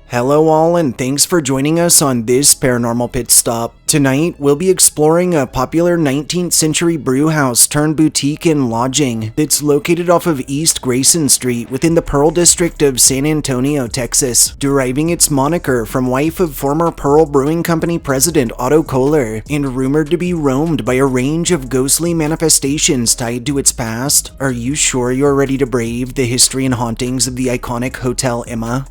Hello all, and thanks for joining us on this Paranormal Pit Stop. Tonight, we'll be exploring a popular 19th century brewhouse-turned-boutique and lodging that's located off of East Grayson Street within the Pearl District of San Antonio, Texas, deriving its moniker from wife of former Pearl Brewing Company President Otto Koehler, and rumored to be roamed by a range of ghostly manifestations tied to its past. Are you sure you're ready to brave the history and hauntings of the iconic Hotel Emma?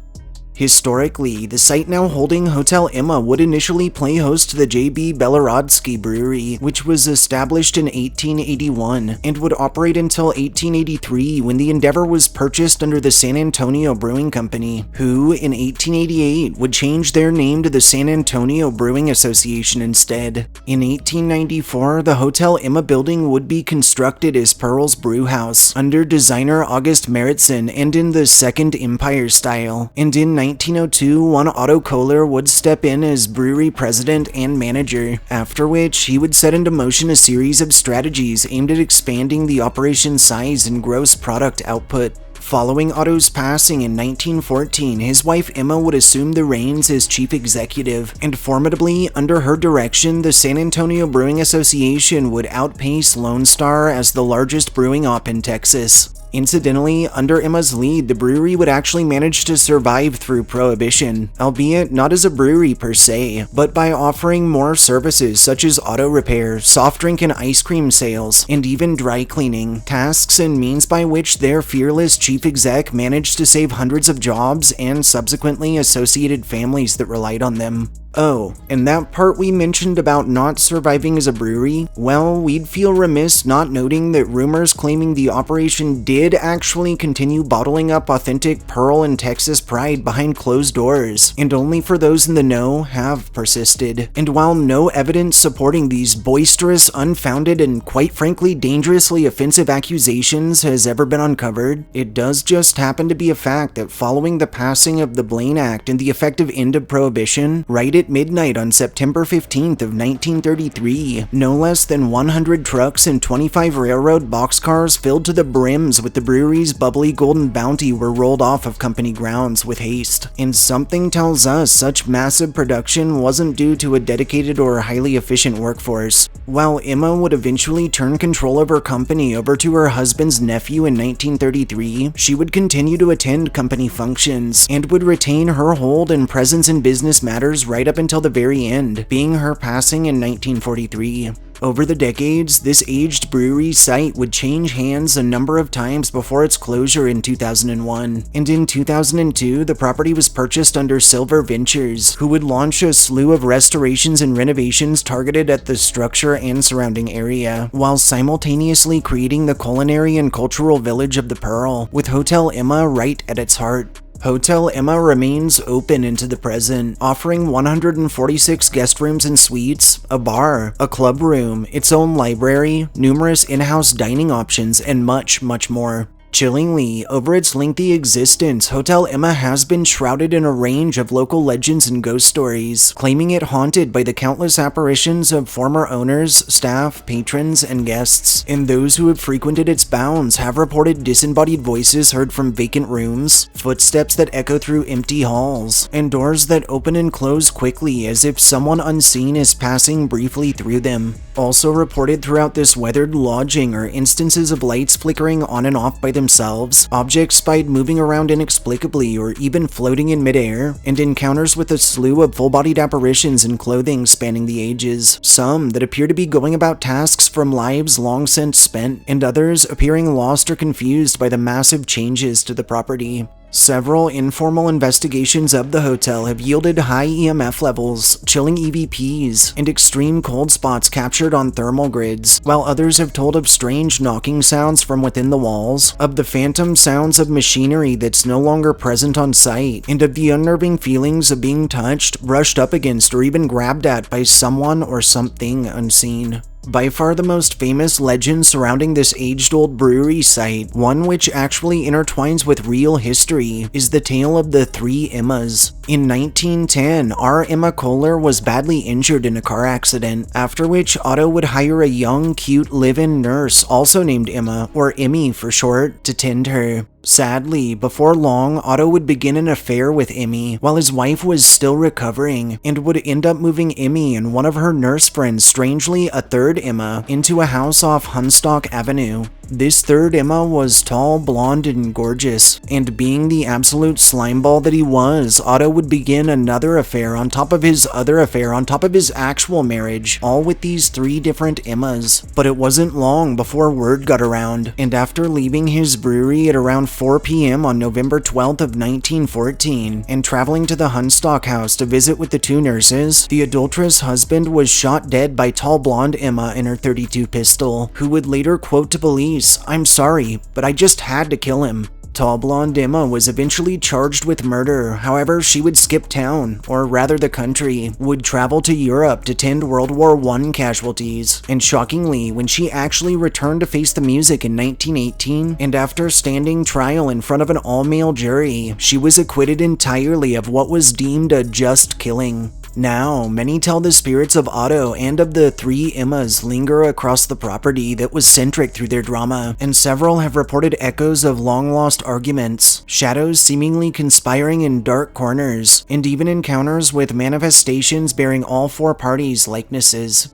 Historically, the site now holding Hotel Emma would initially play host to the J.B. Belorodsky Brewery, which was established in 1881, and would operate until 1883 when the endeavor was purchased under the San Antonio Brewing Company, who, in 1888, would change their name to the San Antonio Brewing Association instead. In 1894, the Hotel Emma building would be constructed as Pearl's Brewhouse, under designer August Maritzson and in the Second Empire style, and in 1902, one Otto Koehler would step in as brewery president and manager, after which he would set into motion a series of strategies aimed at expanding the operation's size and gross product output. Following Otto's passing in 1914, his wife Emma would assume the reins as chief executive, and formidably, under her direction, the San Antonio Brewing Association would outpace Lone Star as the largest brewing op in Texas. Incidentally, under Emma's lead, the brewery would actually manage to survive through Prohibition, albeit not as a brewery per se, but by offering more services such as auto repair, soft drink and ice cream sales, and even dry cleaning, tasks and means by which their fearless chief exec managed to save hundreds of jobs and subsequently associated families that relied on them. Oh, and that part we mentioned about not surviving as a brewery? Well, we'd feel remiss not noting that rumors claiming the operation did actually continue bottling up authentic Pearl and Texas pride behind closed doors, and only for those in the know have persisted. And while no evidence supporting these boisterous, unfounded, and quite frankly dangerously offensive accusations has ever been uncovered, it does just happen to be a fact that following the passing of the Blaine Act and the effective end of Prohibition, right at midnight on September 15th of 1933, no less than 100 trucks and 25 railroad boxcars filled to the brims with the brewery's bubbly golden bounty were rolled off of company grounds with haste. And something tells us such massive production wasn't due to a dedicated or highly efficient workforce. While Emma would eventually turn control of her company over to her husband's nephew in 1933, she would continue to attend company functions and would retain her hold and presence in business matters right up until the very end, being her passing in 1943. Over the decades, this aged brewery site would change hands a number of times before its closure in 2001, and in 2002 the property was purchased under Silver Ventures, who would launch a slew of restorations and renovations targeted at the structure and surrounding area, while simultaneously creating the culinary and cultural village of the Pearl, with Hotel Emma right at its heart. Hotel Emma remains open into the present, offering 146 guest rooms and suites, a bar, a club room, its own library, numerous in-house dining options, and much, much more. Chillingly, over its lengthy existence, Hotel Emma has been shrouded in a range of local legends and ghost stories, claiming it haunted by the countless apparitions of former owners, staff, patrons, and guests. And those who have frequented its bounds have reported disembodied voices heard from vacant rooms, footsteps that echo through empty halls, and doors that open and close quickly as if someone unseen is passing briefly through them. Also reported throughout this weathered lodging are instances of lights flickering on and off by themselves, objects spied moving around inexplicably or even floating in midair, and encounters with a slew of full-bodied apparitions in clothing spanning the ages, some that appear to be going about tasks from lives long since spent, and others appearing lost or confused by the massive changes to the property. Several informal investigations of the hotel have yielded high EMF levels, chilling EVPs, and extreme cold spots captured on thermal grids, while others have told of strange knocking sounds from within the walls, of the phantom sounds of machinery that's no longer present on site, and of the unnerving feelings of being touched, brushed up against, or even grabbed at by someone or something unseen. By far the most famous legend surrounding this aged-old brewery site, one which actually intertwines with real history, is the tale of the Three Emmas. In 1910, our Emma Koehler was badly injured in a car accident, after which Otto would hire a young, cute live-in nurse, also named Emma, or Emmy for short, to tend her. Sadly, before long, Otto would begin an affair with Emmy while his wife was still recovering, and would end up moving Emmy and one of her nurse friends, strangely a third Emma, into a house off Hunstock Avenue. This third Emma was tall, blonde, and gorgeous, and being the absolute slimeball that he was, Otto would begin another affair on top of his other affair on top of his actual marriage, all with these 3 different Emmas. But it wasn't long before word got around, and after leaving his brewery at around 4 p.m. on November 12th of 1914, and traveling to the Hunstock house to visit with the 2 nurses, the adulterous husband was shot dead by tall blonde Emma in her .32 pistol, who would later quote to police, "I'm sorry, but I just had to kill him." Tall blonde Emma was eventually charged with murder. However, she would skip town, or rather the country, would travel to Europe to tend World War I casualties. And shockingly, when she actually returned to face the music in 1918, and after standing trial in front of an all-male jury, she was acquitted entirely of what was deemed a just killing. Now, many tell the spirits of Otto and of the 3 Emmas linger across the property that was centric through their drama, and several have reported echoes of long-lost arguments, shadows seemingly conspiring in dark corners, and even encounters with manifestations bearing all 4 parties' likenesses.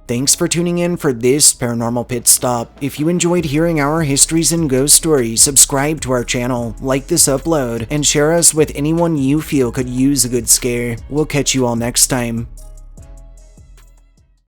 Thanks for tuning in for this Paranormal Pit Stop. If you enjoyed hearing our histories and ghost stories, subscribe to our channel, like this upload, and share us with anyone you feel could use a good scare. We'll catch you all next time.